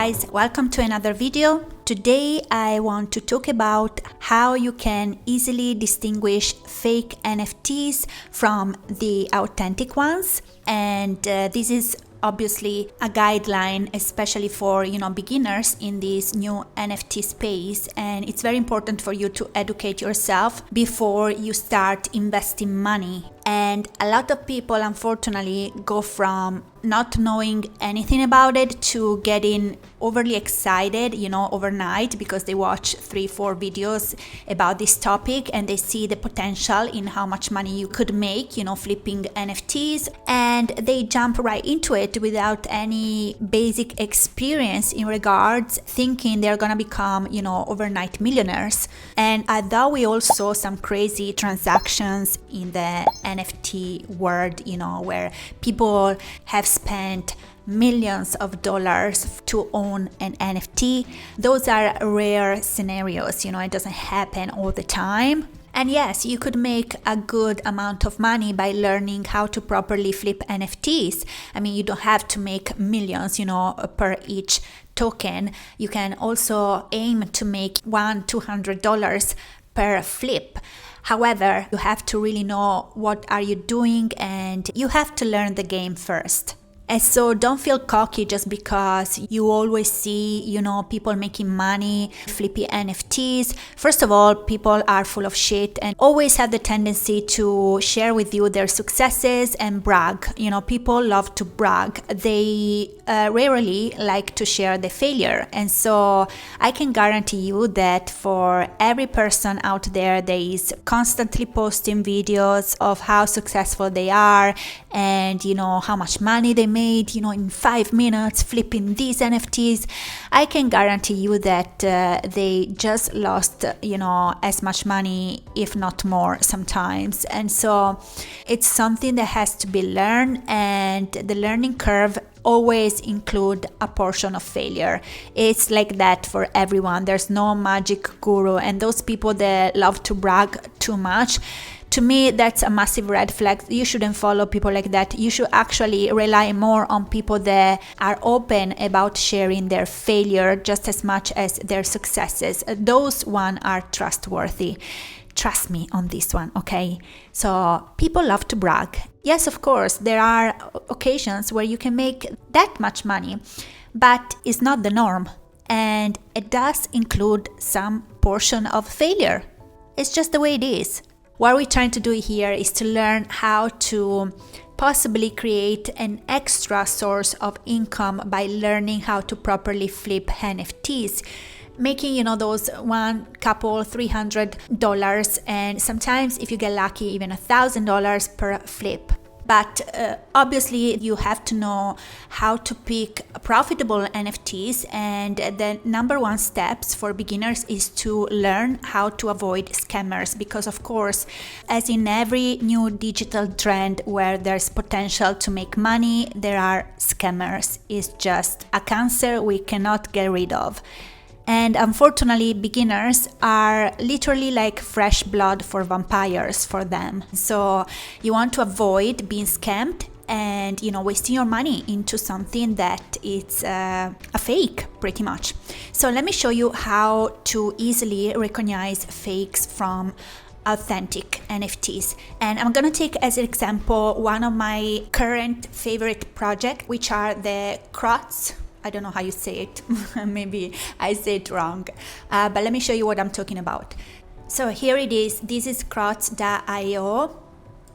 guys, welcome to another video. Today I want to talk about how you can easily distinguish fake NFTs from the authentic ones, and this is obviously a guideline, especially for beginners in this new NFT space, and it's very important for you to educate yourself before you start investing money. And a lot of people unfortunately go from not knowing anything about it to getting overly excited, overnight, because they watch 3-4 videos about this topic and they see the potential in how much money you could make, flipping NFTs, and they jump right into it without any basic experience in regards, thinking they're gonna become, overnight millionaires. And I thought we all saw some crazy transactions in the NFT world, where people have spent millions of dollars to own an NFT. Those are rare scenarios, it doesn't happen all the time. And yes, you could make a good amount of money by learning how to properly flip NFTs. I mean, you don't have to make millions, per each token. You can also aim to make $100-200 per flip. However, you have to really know what are you doing, and you have to learn the game first. And so don't feel cocky just because you always see, people making money, flippy NFTs. First of all, people are full of shit and always have the tendency to share with you their successes and brag. People love to brag. They rarely like to share the failure. And so I can guarantee you that for every person out there, there is constantly posting videos of how successful they are and, how much money they made, in 5 minutes flipping these NFTs. I can guarantee you that they just lost, as much money, if not more sometimes. And so it's something that has to be learned, and the learning curve always include a portion of failure. It's like that for everyone. There's no magic guru, and those people that love to brag too much, to me, that's a massive red flag. You shouldn't follow people like that. You should actually rely more on people that are open about sharing their failure just as much as their successes. Those ones are trustworthy. Trust me on this one, okay? So people love to brag. Yes, of course, there are occasions where you can make that much money, but it's not the norm. And it does include some portion of failure. It's just the way it is. What we're trying to do here is to learn how to possibly create an extra source of income by learning how to properly flip NFTs, making those $300, and sometimes if you get lucky, even $1,000 per flip. But obviously you have to know how to pick profitable NFTs, and the number one steps for beginners is to learn how to avoid scammers, because of course, as in every new digital trend where there's potential to make money, there are scammers. It's just a cancer we cannot get rid of. And unfortunately, beginners are literally like fresh blood for vampires for them. So you want to avoid being scammed and, wasting your money into something that it's a fake, pretty much. So let me show you how to easily recognize fakes from authentic NFTs. And I'm gonna take as an example one of my current favorite projects, which are the Croakz. I don't know how you say it. Maybe I say it wrong. But let me show you what I'm talking about. So here it is. This is Croakz.io.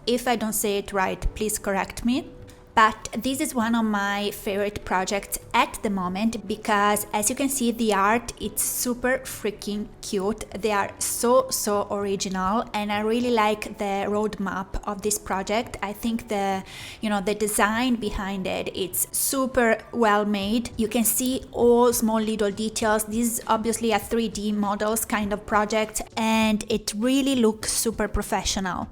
If I don't say it right, please correct me. But this is one of my favorite projects at the moment because, as you can see, the art, it's super freaking cute. They are so original, and I really like the roadmap of this project. I think the design behind it, it's super well made. You can see all small little details. This is obviously a 3D models kind of project, and it really looks super professional.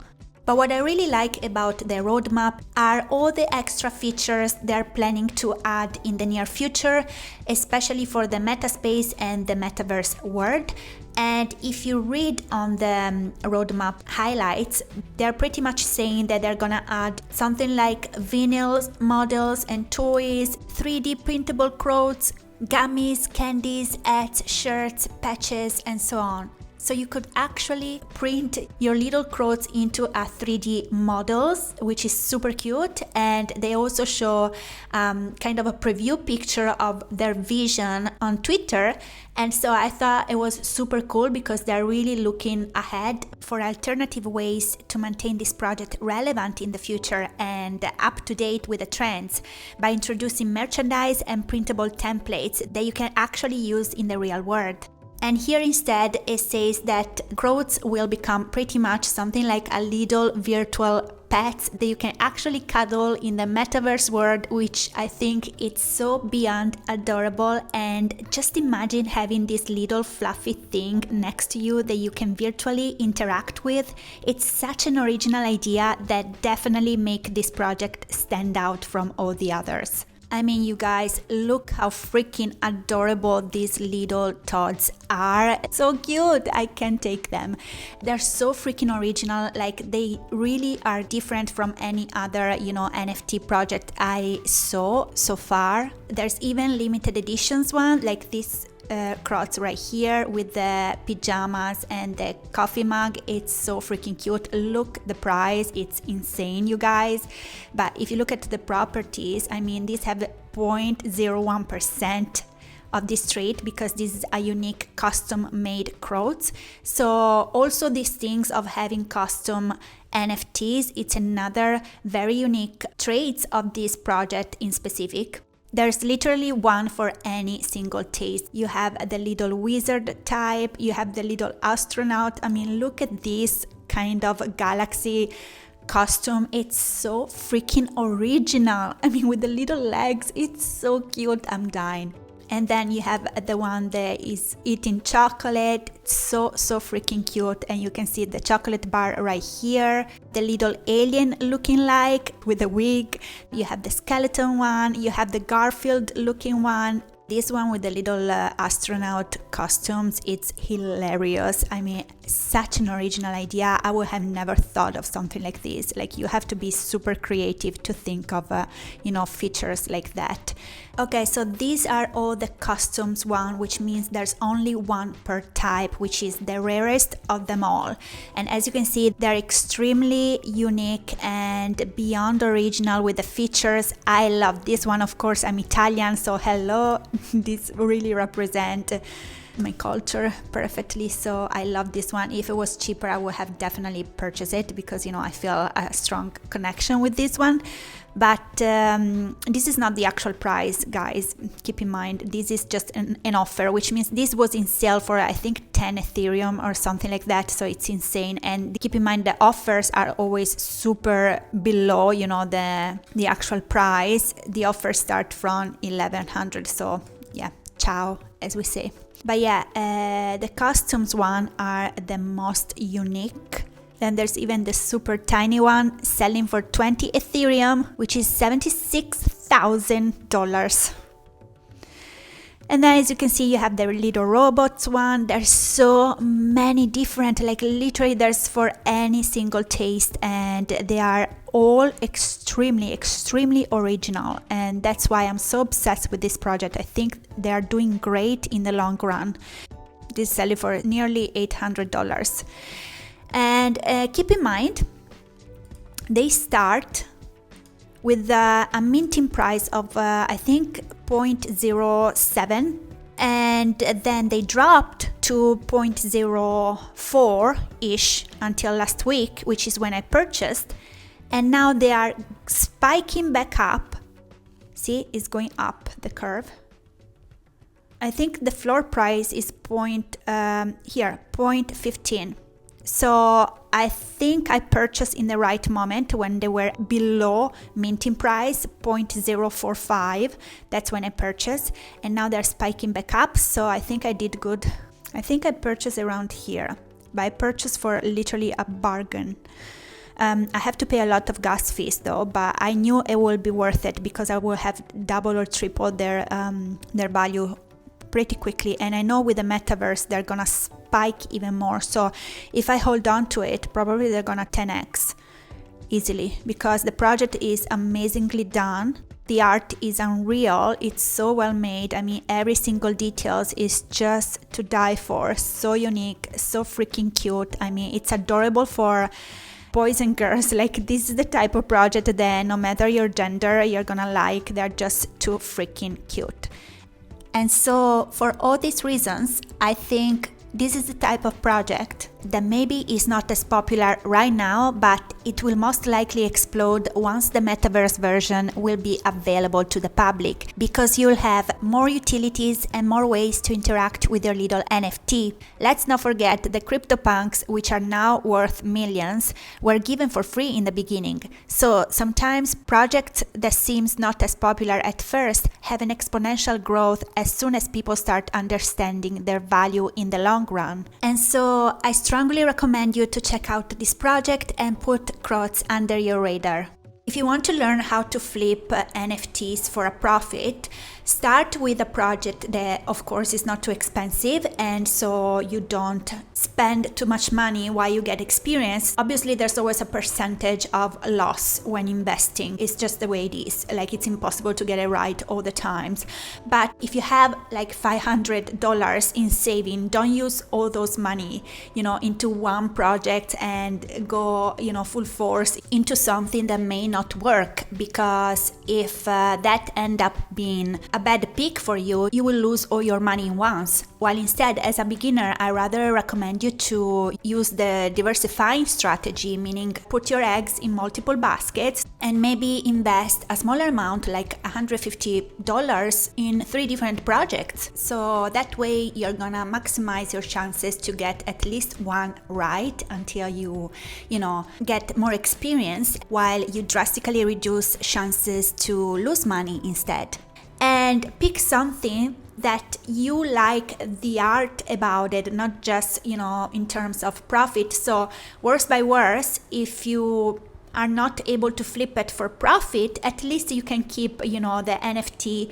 But what I really like about the roadmap are all the extra features they're planning to add in the near future, especially for the meta space and the metaverse world. And if you read on the roadmap highlights, they're pretty much saying that they're gonna add something like vinyl models and toys, 3D printable quotes, gummies, candies, ads, shirts, patches, and so on. So you could actually print your little Croakz into a 3D models, which is super cute. And they also show kind of a preview picture of their vision on Twitter. And so I thought it was super cool because they're really looking ahead for alternative ways to maintain this project relevant in the future and up to date with the trends by introducing merchandise and printable templates that you can actually use in the real world. And here instead it says that Croakz will become pretty much something like a little virtual pet that you can actually cuddle in the metaverse world, which I think it's so beyond adorable. And just imagine having this little fluffy thing next to you that you can virtually interact with. It's such an original idea that definitely makes this project stand out from all the others. I mean, you guys, look how freaking adorable these little toads are. So cute, I can't take them. They're so freaking original, like they really are different from any other, NFT project I saw so far. There's even limited editions one, like this Croakz right here with the pajamas and the coffee mug. It's so freaking cute. Look the price, it's insane, you guys. But if you look at the properties, I mean, these have 0.01% of this trait because this is a unique custom made Croakz. So also these things of having custom NFTs, it's another very unique traits of this project in specific. There's literally one for any single taste. You have the little wizard type, you have the little astronaut. I mean, look at this kind of galaxy costume. It's so freaking original. I mean, with the little legs, it's so cute. I'm dying. And then you have the one that is eating chocolate. It's so freaking cute. And you can see the chocolate bar right here. The little alien looking like with a wig. You have the skeleton one. You have the Garfield looking one. This one with the little astronaut costumes, it's hilarious. I mean, such an original idea. I would have never thought of something like this. Like, you have to be super creative to think of, features like that. Okay, so these are all the customs one, which means there's only one per type, which is the rarest of them all. And as you can see, they're extremely unique and beyond original with the features. I love this one. Of course, I'm Italian, so hello. This really represents my culture perfectly, so I love this one. If it was cheaper, I would have definitely purchased it because I feel a strong connection with this one. But this is not the actual price, guys. Keep in mind, this is just an offer, which means this was in sale for I think 10 Ethereum or something like that, so it's insane. And keep in mind, the offers are always super below the actual price. The offers start from 1100, so yeah, ciao, as we say. But yeah, the customs one are the most unique. Then there's even the super tiny one selling for 20 Ethereum, which is $76,000. And then as you can see, you have the little robots one. There's so many different, like literally there's for any single taste, and they are all extremely original. And that's why I'm so obsessed with this project. I think they are doing great in the long run. This is selling for nearly $800. And keep in mind, they start with a minting price of I think 0.07, and then they dropped to 0.04-ish until last week, which is when I purchased, and now they are spiking back up. See, it's going up the curve. I think the floor price is 0.15. So I think I purchased in the right moment when they were below minting price, 0.045. That's when I purchased. And now they're spiking back up. So I think I did good. I think I purchased around here. But I purchased for literally a bargain. I have to pay a lot of gas fees though, but I knew it will be worth it because I will have double or triple their value pretty quickly. And I know with the metaverse they're gonna spike even more, so if I hold on to it, probably they're gonna 10x easily because the project is amazingly done. The art is unreal. It's so well made. I mean, every single details is just to die for. So unique, so freaking cute. I mean, it's adorable for boys and girls. Like, this is the type of project that no matter your gender, you're gonna like. They're just too freaking cute. And so for all these reasons, I think this is the type of project that maybe is not as popular right now, but it will most likely explode once the metaverse version will be available to the public, because you'll have more utilities and more ways to interact with your little NFT. Let's not forget the CryptoPunks, which are now worth millions, were given for free in the beginning. So sometimes projects that seems not as popular at first have an exponential growth as soon as people start understanding their value in the long run. And so I strongly recommend you to check out this project and put Croakz under your radar. If you want to learn how to flip NFTs for a profit, start with a project that, of course, is not too expensive, and so you don't spend too much money while you get experience. Obviously, there's always a percentage of loss when investing. It's just the way it is. Like, it's impossible to get it right all the times. But if you have like $500 in saving, don't use all those money, into one project and go, full force into something that may not work, because if that end up being a bad pick for you, you will lose all your money once. While instead, as a beginner, I rather recommend you to use the diversifying strategy, meaning put your eggs in multiple baskets and maybe invest a smaller amount, like $150 in 3 different projects. So that way you're gonna maximize your chances to get at least one right until you get more experience, while you drastically reduce chances to lose money instead. And pick something that you like the art about it, not just, in terms of profit. So worse by worse, if you are not able to flip it for profit, at least you can keep, the NFT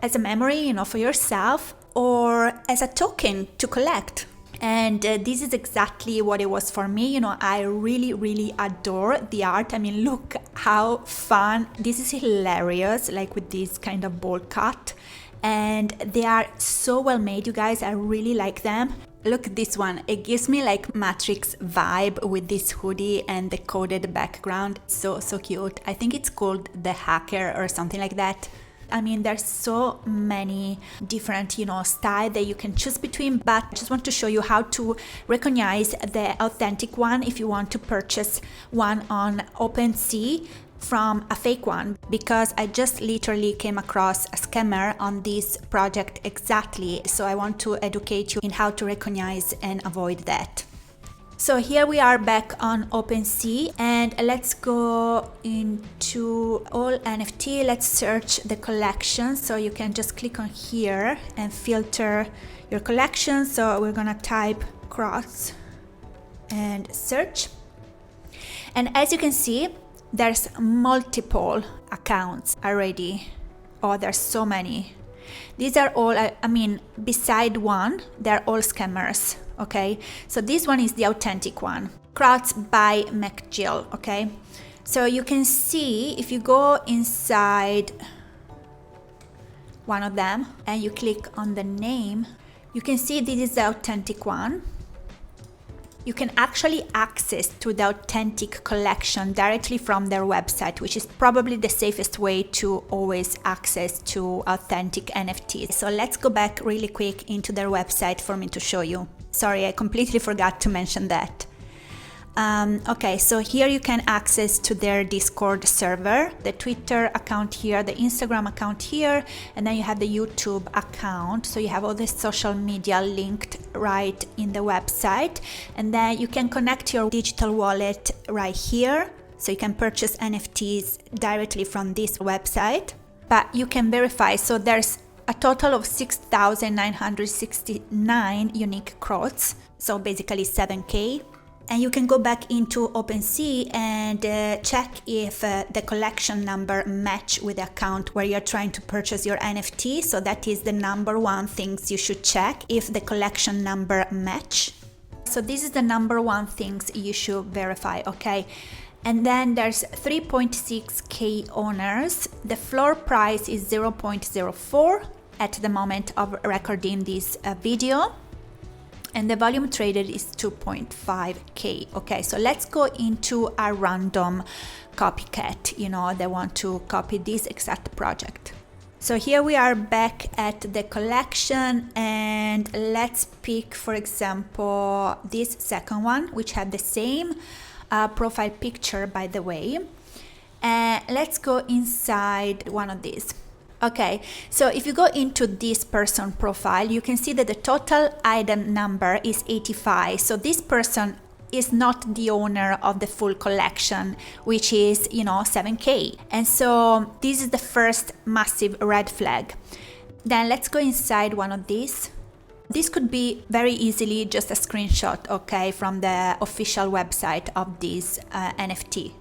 as a memory, for yourself, or as a token to collect. And this is exactly what it was for me. I really, really adore the art. I mean, look how fun. This is hilarious, like with this kind of bowl cut. And they are so well made, you guys. I really like them. Look at this one. It gives me like Matrix vibe with this hoodie and the coded background. So cute. I think it's called the Hacker or something like that. I mean, there's so many different, style that you can choose between, but I just want to show you how to recognize the authentic one if you want to purchase one on Opensea from a fake one, because I just literally came across a scammer on this project exactly. So I want to educate you in how to recognize and avoid that. So here we are back on Opensea, and let's go into all NFT. Let's search the collection. So you can just click on here and filter your collection. So we're gonna type Croakz and search. And as you can see, there's multiple accounts already. Oh, there's so many. These are all, beside one, they're all scammers. Okay, so this one is the authentic one, Croakz by McGill. Okay, so you can see if you go inside one of them and you click on the name, you can see this is the authentic one. You can actually access to the authentic collection directly from their website, which is probably the safest way to always access to authentic NFTs. So let's go back really quick into their website for me to show you. Sorry, I completely forgot to mention that. Okay, so here you can access to their Discord server, the Twitter account here, the Instagram account here, and then you have the YouTube account. So you have all the social media linked right in the website, and then you can connect your digital wallet right here. So you can purchase NFTs directly from this website, but you can verify. So there's a total of 6,969 unique Croakz, so basically 7K. And you can go back into Opensea and check if the collection number match with the account where you're trying to purchase your NFT. So that is the number one things you should check, if the collection number match. So this is the number one things you should verify, okay? And then there's 3.6k owners. The floor price is 0.04 at the moment of recording this video. And the volume traded is 2.5k. Okay, so let's go into a random copycat, they want to copy this exact project. So here we are back at the collection, and let's pick, for example, this second one, which had the same profile picture, by the way. And let's go inside one of these. Okay, so if you go into this person profile, you can see that the total item number is 85. So this person is not the owner of the full collection, which is, 7k. And so this is the first massive red flag. Then let's go inside one of these. This could be very easily just a screenshot, okay, from the official website of this NFT.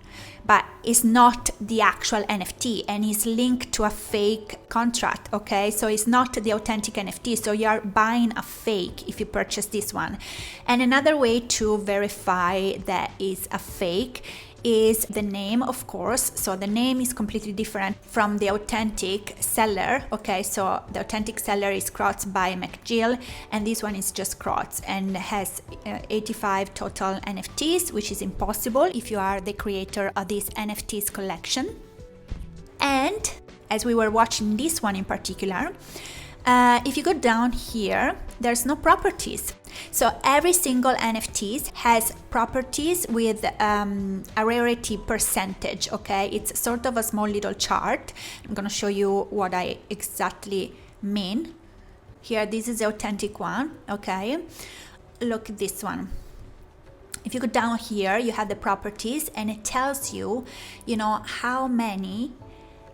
But it's not the actual NFT, and it's linked to a fake contract, okay? So it's not the authentic NFT, so you are buying a fake if you purchase this one. And another way to verify that it's a fake is the name, of course. So the name is completely different from the authentic seller, okay? So the authentic seller is Croakz by McGill, and this one is just Croakz, and has 85 total NFTs, which is impossible if you are the creator of this NFTs collection. And as we were watching this one in particular, if you go down here, there's no properties. So every single NFT has properties with a rarity percentage, okay? It's sort of a small little chart. I'm gonna show you what I exactly mean. Here, this is the authentic one, okay? Look at this one. If you go down here, you have the properties, and it tells you, how many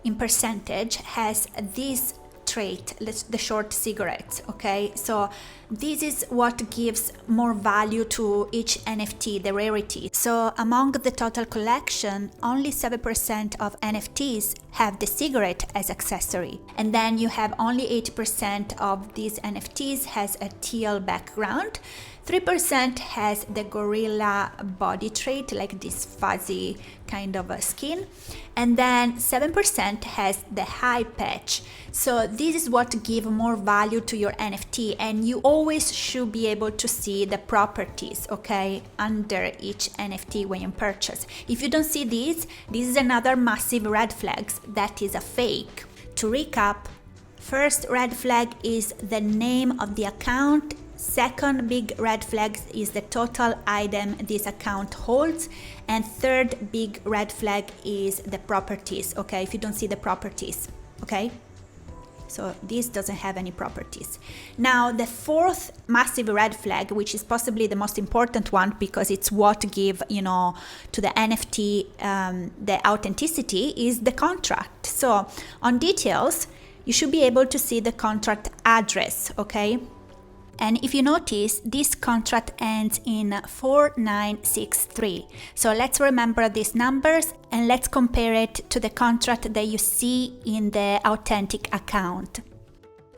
in percentage has this trait, the short cigarettes, okay? So this is what gives more value to each NFT, the rarity. So among the total collection, only 7% of NFTs have the cigarette as accessory. And then you have only 80% of these NFTs has a teal background. 3% has the gorilla body trait, like this fuzzy kind of a skin. And then 7% has the high patch. So this is what gives more value to your NFT, and you always should be able to see the properties, okay, under each NFT when you purchase. If you don't see this is another massive red flag. That is a fake. To recap, first red flag is the name of the account. Second big red flag is the total item this account holds. And third big red flag is the properties, okay? If you don't see the properties, okay? So this doesn't have any properties. Now, the fourth massive red flag, which is possibly the most important one because it's what give, to the NFT the authenticity, is the contract. So on details, you should be able to see the contract address, okay? And if you notice, this contract ends in 4963. So let's remember these numbers and let's compare it to the contract that you see in the authentic account.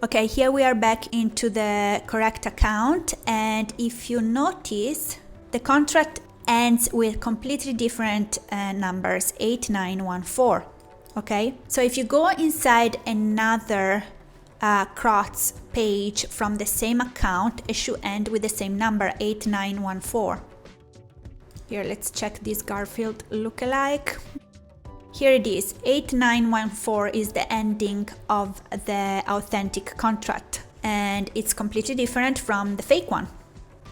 Okay, here we are back into the correct account, and if you notice, the contract ends with completely different numbers, 8914. Okay, so if you go inside another Croakz page from the same account, it should end with the same number, 8914. Here, let's check this Garfield lookalike. Here it is, 8914 is the ending of the authentic contract, and it's completely different from the fake one.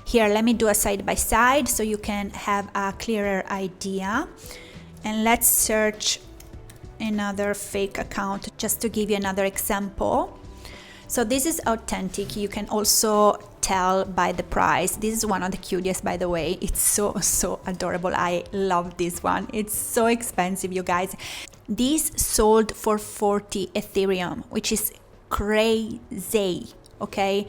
Here, let me do a side by side so you can have a clearer idea. And let's search another fake account just to give you another example. So this is authentic. You can also tell by the price. This is one of the cutest, by the way. It's so adorable. I love this one. It's so expensive, you guys. This sold for 40 Ethereum, which is crazy, okay?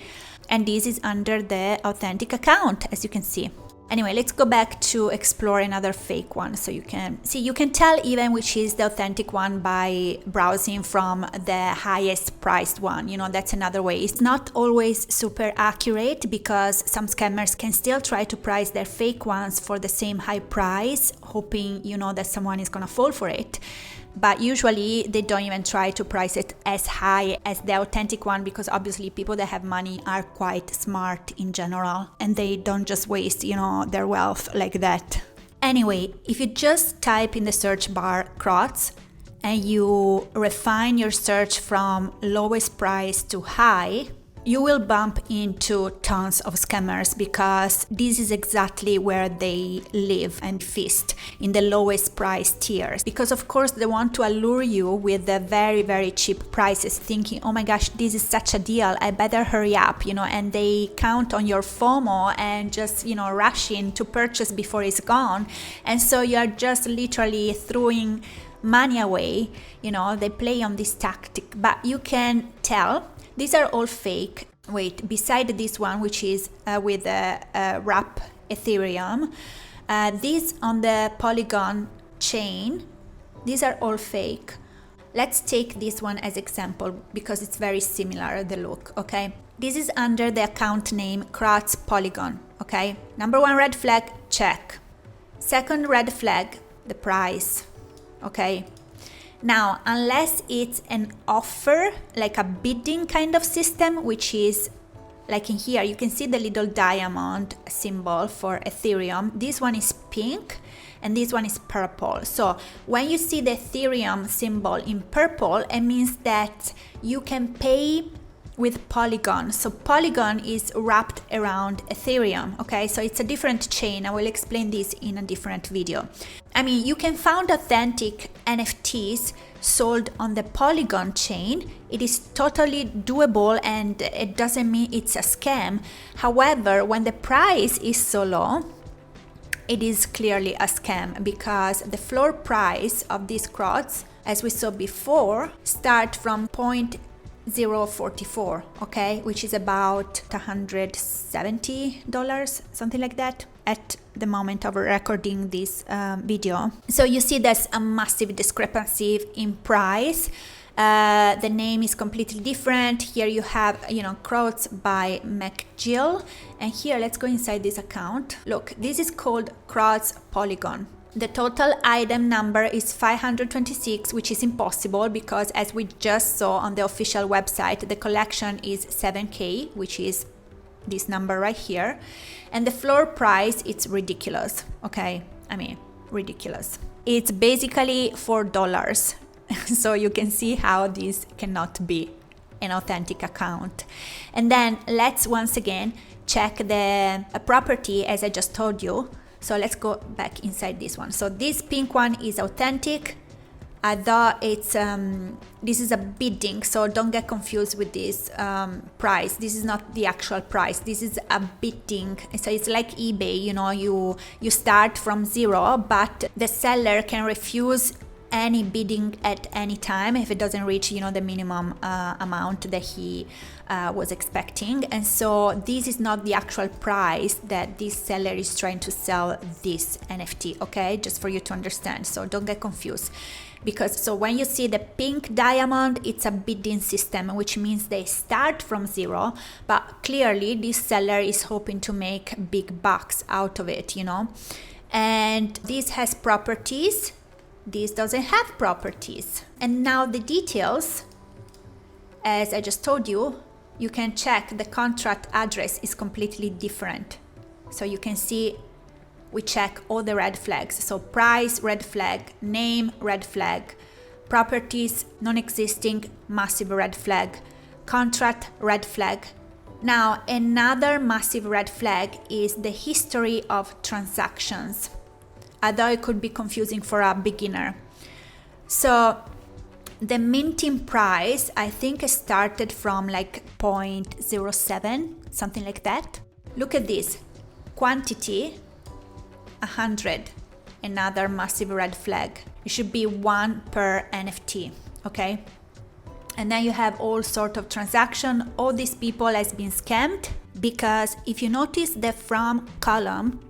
And this is under the authentic account, as you can see. Anyway, let's go back to explore another fake one. So you can see, you can tell even which is the authentic one by browsing from the highest priced one. You know, that's another way. It's not always super accurate because some scammers can still try to price their fake ones for the same high price, hoping, you know, that someone is gonna fall for it. But usually they don't even try to price it as high as the authentic one, because obviously people that have money are quite smart in general and they don't just waste, you know, their wealth like that. Anyway, if you just type in the search bar Croakz and you refine your search from lowest price to high, you will bump into tons of scammers, because this is exactly where they live and feast, in the lowest price tiers. Because of course they want to allure you with the very, very cheap prices, thinking, oh my gosh, this is such a deal, I better hurry up, you know, and they count on your FOMO and just, you know, rush in to purchase before it's gone. And so you're just literally throwing money away, you know, they play on this tactic. But you can tell these are all fake. Wait, beside this one, which is with a wrap Ethereum, these on the Polygon chain, these are all fake. Let's take this one as example because it's very similar, the look, okay? This is under the account name Croakz Polygon, okay? Number one red flag, check. Second red flag, the price, okay? Now, unless it's an offer, like a bidding kind of system, which is like in here, you can see the little diamond symbol for Ethereum. This one is pink and this one is purple. So when you see the Ethereum symbol in purple, it means that you can pay with Polygon. So Polygon is wrapped around Ethereum, okay? So it's a different chain. I will explain this in a different video. I mean, you can find authentic NFTs sold on the Polygon chain. It is totally doable and it doesn't mean it's a scam. However, when the price is so low, it is clearly a scam, because the floor price of these Croakz, as we saw before, start from 0.044, okay, which is about $170, something like that, at the moment of recording this video. So you see there's a massive discrepancy in price. The name is completely different. Here you have, you know, Croakz by McGill, and here let's go inside this account. Look, this is called Croakz Polygon. The total item number is 526, which is impossible because, as we just saw on the official website, the collection is 7K, which is this number right here. And the floor price, it's ridiculous, okay? I mean, ridiculous. It's basically $4. So you can see how this cannot be an authentic account. And then let's once again check the property, as I just told you. So let's go back inside this one. So this pink one is authentic, although it's this is a bidding, so don't get confused with this price. This is not the actual price, this is a bidding. So it's like eBay, you know, you start from zero, but the seller can refuse any bidding at any time if it doesn't reach, you know, the minimum amount that he was expecting. And so this is not the actual price that this seller is trying to sell this NFT, okay? Just for you to understand, so don't get confused. Because so when you see the pink diamond, it's a bidding system, which means they start from zero, but clearly this seller is hoping to make big bucks out of it, you know. And this has properties, this doesn't have properties. And now the details, as I just told you, you can check the contract address is completely different. So you can see we check all the red flags. So price, red flag, name, red flag, properties, non-existing, massive red flag, contract, red flag. Now, another massive red flag is the history of transactions, although it could be confusing for a beginner. So the minting price, I think, started from like 0.07, something like that. Look at this, quantity, 100, another massive red flag. It should be 1 per NFT, okay? And then you have all sort of transaction. All these people has been scammed, because if you notice the from column,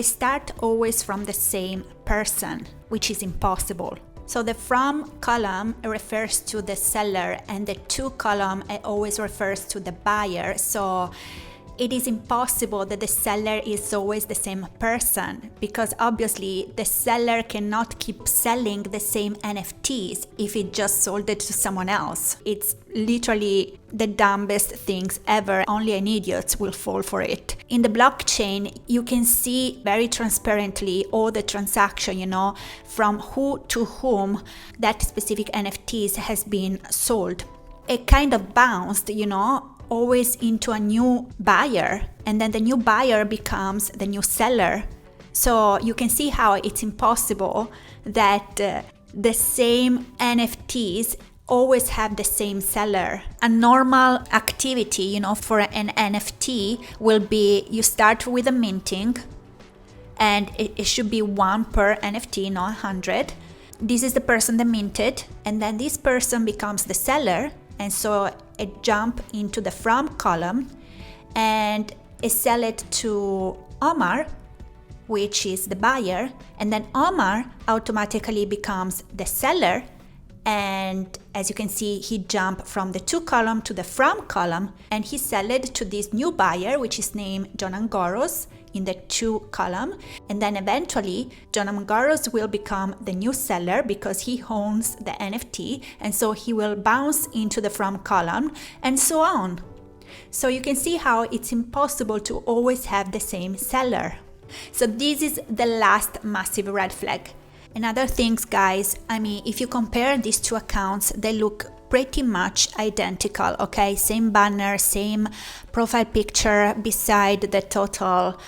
start always from the same person, which is impossible. So the from column refers to the seller and the to column always refers to the buyer. So it is impossible that the seller is always the same person, because obviously the seller cannot keep selling the same NFTs if it just sold it to someone else. It's literally the dumbest things ever. Only an idiot will fall for it. In the blockchain, you can see very transparently all the transaction, from who to whom that specific NFTs has been sold. It kind of bounced, always into a new buyer, and then the new buyer becomes the new seller. So you can see how it's impossible that the same NFTs always have the same seller. A normal activity, for an NFT will be you start with a minting, and it should be 1 per NFT, not 100. This is the person that minted, and then this person becomes the seller, and so it jump into the from column and sell it to Omar, which is the buyer, and then Omar automatically becomes the seller. And as you can see, he jumped from the to column to the from column, and he sell it to this new buyer, which is named John Angoros, in the to column. And then eventually John Angoros will become the new seller because he owns the NFT, and so he will bounce into the from column, and so on. So you can see how it's impossible to always have the same seller. So this is the last massive red flag. Another things, guys, if you compare these two accounts, they look pretty much identical, okay? Same banner, same profile picture beside the total,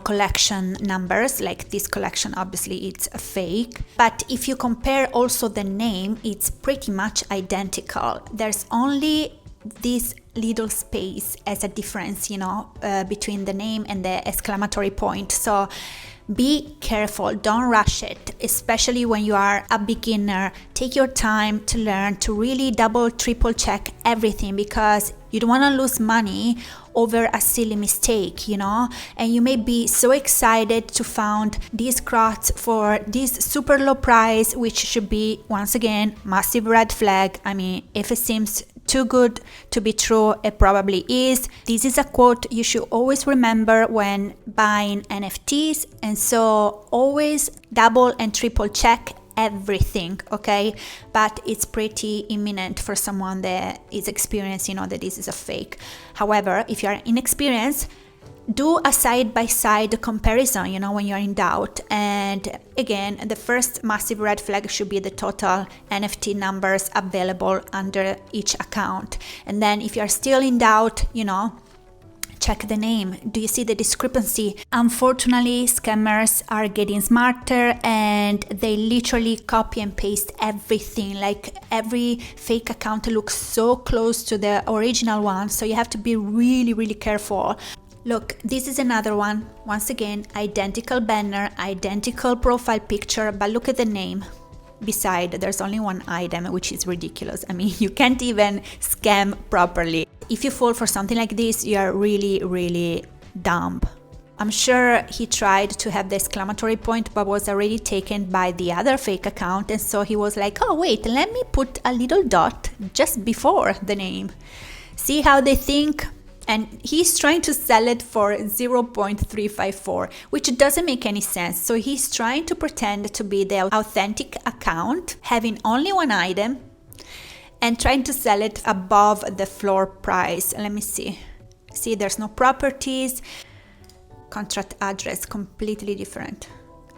collection numbers. Like this collection, obviously it's a fake. But if you compare also the name, it's pretty much identical. There's only this little space as a difference, between the name and the exclamatory point. So be careful, don't rush it, especially when you are a beginner. Take your time to learn, to really double, triple check everything, because you don't want to lose money over a silly mistake, and you may be so excited to find these Croakz for this super low price, which should be, once again, massive red flag. If it seems too good to be true, it probably is. This is a quote you should always remember when buying NFTs, and so always double and triple check everything, okay? But it's pretty imminent for someone that is experienced, that this is a fake. However, if you are inexperienced, do a side-by-side comparison, when you're in doubt. And again, the first massive red flag should be the total NFT numbers available under each account. And then if you're still in doubt, check the name. Do you see the discrepancy? Unfortunately, scammers are getting smarter, and they literally copy and paste everything. Like every fake account looks so close to the original one, so you have to be really, really careful. Look, this is another one. Once again, identical banner, identical profile picture, but look at the name. Beside, there's only one item, which is ridiculous. You can't even scam properly. If you fall for something like this, you are really, really dumb. I'm sure he tried to have the exclamatory point, but was already taken by the other fake account, and so he was like, oh wait, let me put a little dot just before the name. See how they think? And he's trying to sell it for 0.354, which doesn't make any sense. So he's trying to pretend to be the authentic account, having only one item, and trying to sell it above the floor price. Let me see. See, there's no properties. Contract address, completely different.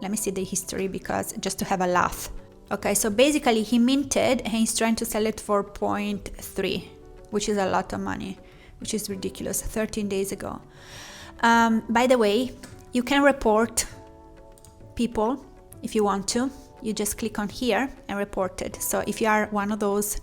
Let me see the history, because just to have a laugh. Okay, so basically he minted and he's trying to sell it for 0.3, which is a lot of money, which is ridiculous, 13 days ago. By the way, you can report people if you want to. You just click on here and report it. So if you are one of those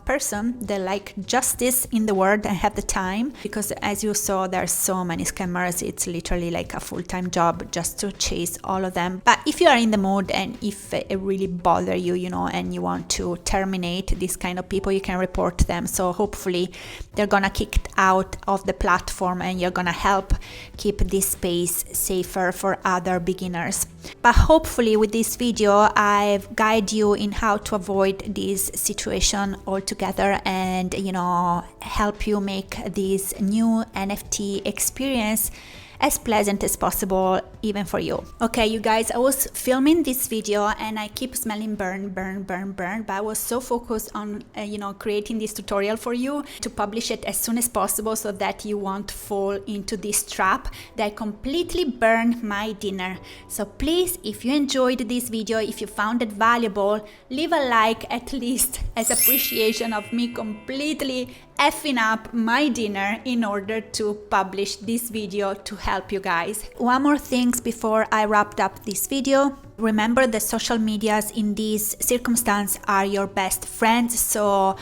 person that like justice in the world and have the time, because as you saw, there are so many scammers. It's literally like a full-time job just to chase all of them. But if you are in the mood and if it really bother you, you know, and you want to terminate this kind of people, you can report them. So hopefully they're gonna kick out of the platform and you're gonna help keep this space safer for other beginners. But hopefully with this video I've guided you in how to avoid this situation altogether and, you know, help you make this new NFT experience as pleasant as possible, even for you. Okay, you guys, I was filming this video and I keep smelling burn, but I was so focused on, you know, creating this tutorial for you to publish it as soon as possible so that you won't fall into this trap that I completely burned my dinner. So please, if you enjoyed this video, if you found it valuable, leave a like at least as appreciation of me completely effing up my dinner in order to publish this video to help you guys. One more thing before I wrapped up this video. Remember the social medias in this circumstance are your best friends, so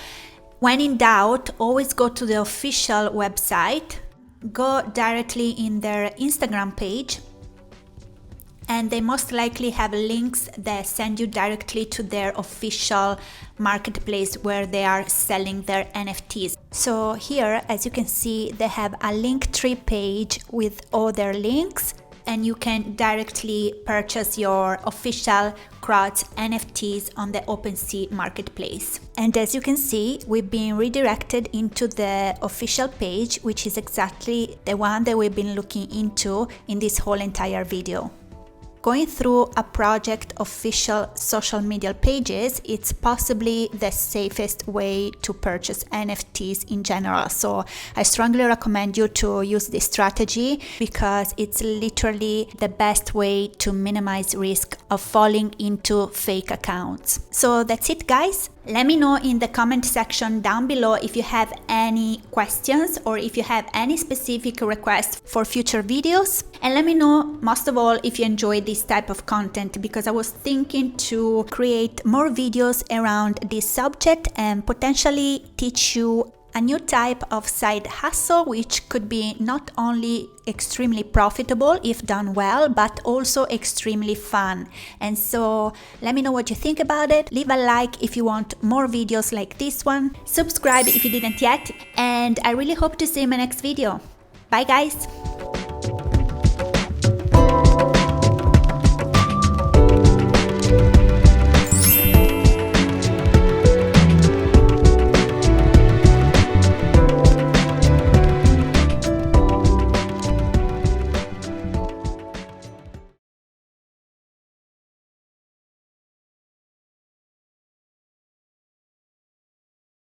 when in doubt, always go to the official website, go directly in their Instagram page, and they most likely have links that send you directly to their official marketplace where they are selling their NFTs. So here, as you can see, they have a Linktree page with all their links, and you can directly purchase your official Croakz NFTs on the Opensea marketplace. And as you can see, we've been redirected into the official page, which is exactly the one that we've been looking into in this whole entire video. Going through a project official social media pages, it's possibly the safest way to purchase NFTs in general. So I strongly recommend you to use this strategy because it's literally the best way to minimize risk of falling into fake accounts. So that's it, guys. Let me know in the comment section down below if you have any questions or if you have any specific requests for future videos. And let me know, most of all, if you enjoy this type of content, because I was thinking to create more videos around this subject and potentially teach you a new type of side hustle, which could be not only extremely profitable if done well, but also extremely fun. And so let me know what you think about it. Leave a like if you want more videos like this one. Subscribe if you didn't yet. And I really hope to see you in my next video. Bye, guys.